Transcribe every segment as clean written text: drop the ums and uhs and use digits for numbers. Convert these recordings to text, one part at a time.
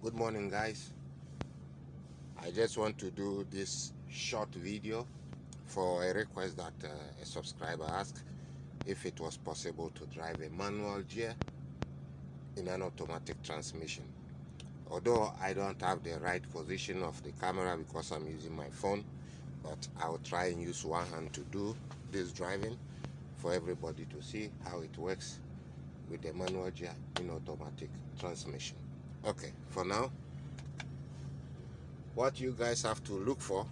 Good morning, guys. I just want to do this short video for a request that a subscriber asked if it was possible to drive a manual gear in an automatic transmission. Although I don't have the right position of the camera because I'm using my phone, but I'll try and use one hand to do this driving for everybody to see how it works with the manual gear in automatic transmission. Okay, for now, what you guys have to look for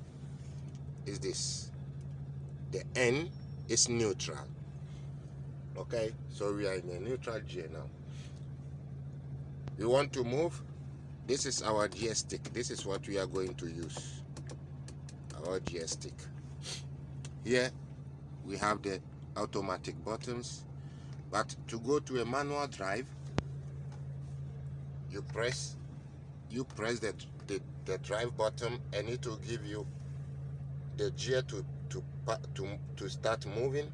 is this. The N is neutral. Okay, so we are in a neutral gear now. We want to move. This is our gear stick. This is what we are going to use. Our gear stick. Here we have the automatic buttons, but to go to a manual drive, you press the drive button and it will give you the gear to start moving.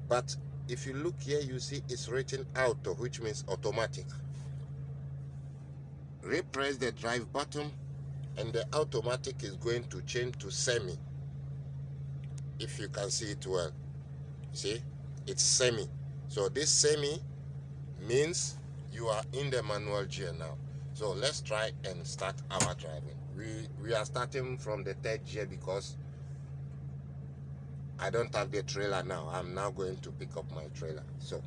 But if you look here, you see it's written auto, which means automatic. Repress the drive button and the automatic is going to change to semi. If you can see it well, see, it's semi. So this semi means you are in the manual gear now. So let's try and start our driving. We are starting from the third gear because I don't have the trailer now. I'm now going to pick up my trailer. So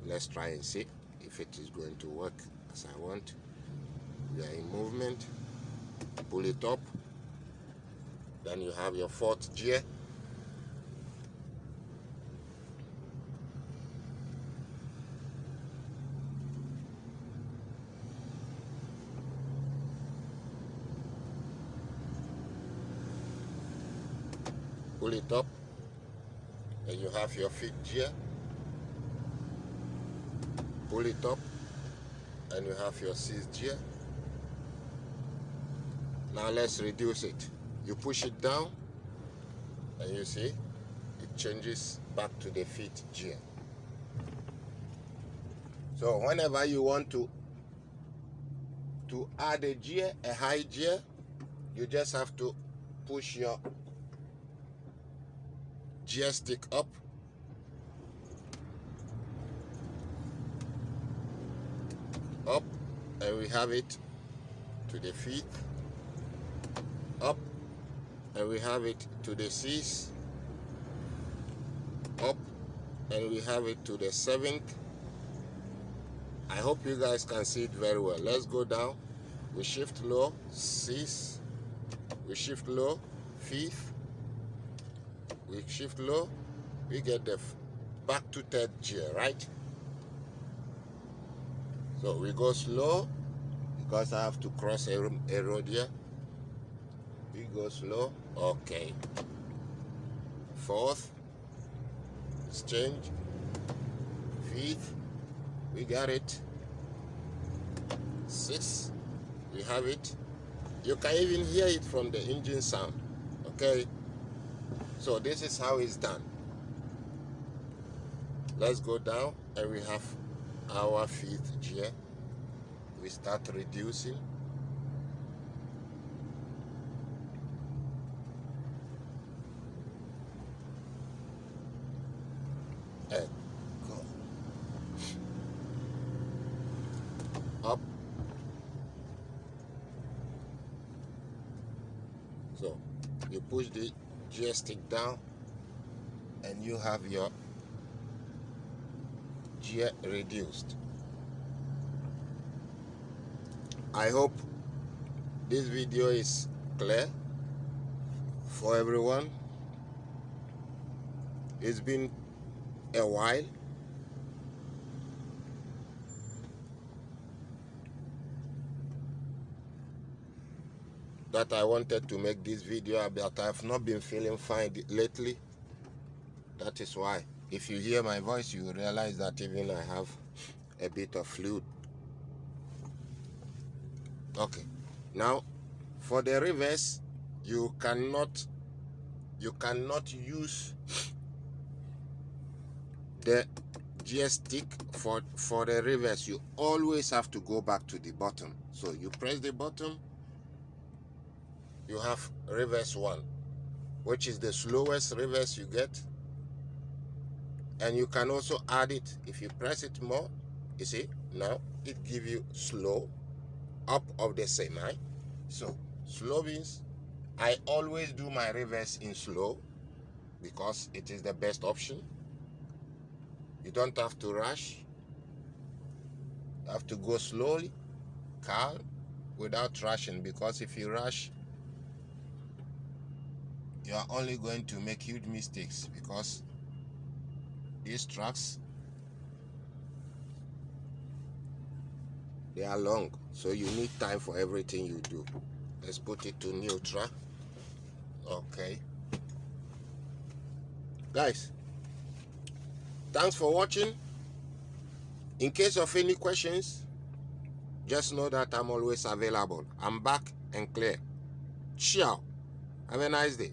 let's try and see if it is going to work as I want. We are in movement. Pull it up. Then you have your fourth gear. Pull it up. Then you have your fifth gear. Pull it up. And you have your sixth gear. Now let's reduce it. You push it down. And you see, it changes back to the fifth gear. So whenever you want to add a gear, a high gear, you just have to push your gear stick up, and we have it to the fifth, up, and we have it to the sixth, up, and we have it to the seventh. I hope you guys can see it very well. Let's go down. We shift low, sixth, we shift low, fifth, we shift low, we get the back to third gear, right? So we go slow because I have to cross a road here. We go slow, okay. Fourth, let's change. Fifth, we got it. Sixth, we have it. You can even hear it from the engine sound, okay? So this is how it's done. Let's go down and we have our fifth gear. We start reducing. And go up. So you push the gear stick down and you have your gear reduced. I hope this video is clear for everyone. It's been a while. That I wanted to make this video, but I've not been feeling fine lately. That is why. If you hear my voice, you will realize that even I have a bit of fluid. Okay. Now, for the reverse, you cannot use the gear stick for the reverse, you always have to go back to the bottom. So you press the bottom, you have reverse 1, which is the slowest reverse you get. And you can also add it. If you press it more, you see, now it gives you slow up of the semi. So slow means I always do my reverse in slow because it is the best option. You don't have to rush. You have to go slowly, calm, without rushing, because if you rush, you are only going to make huge mistakes, because these tracks, they are long, so you need time for everything you do. Let's put it to neutral. Okay, guys, thanks for watching. In case of any questions, just know that I'm always available. I'm back and clear. Ciao. Have a nice day.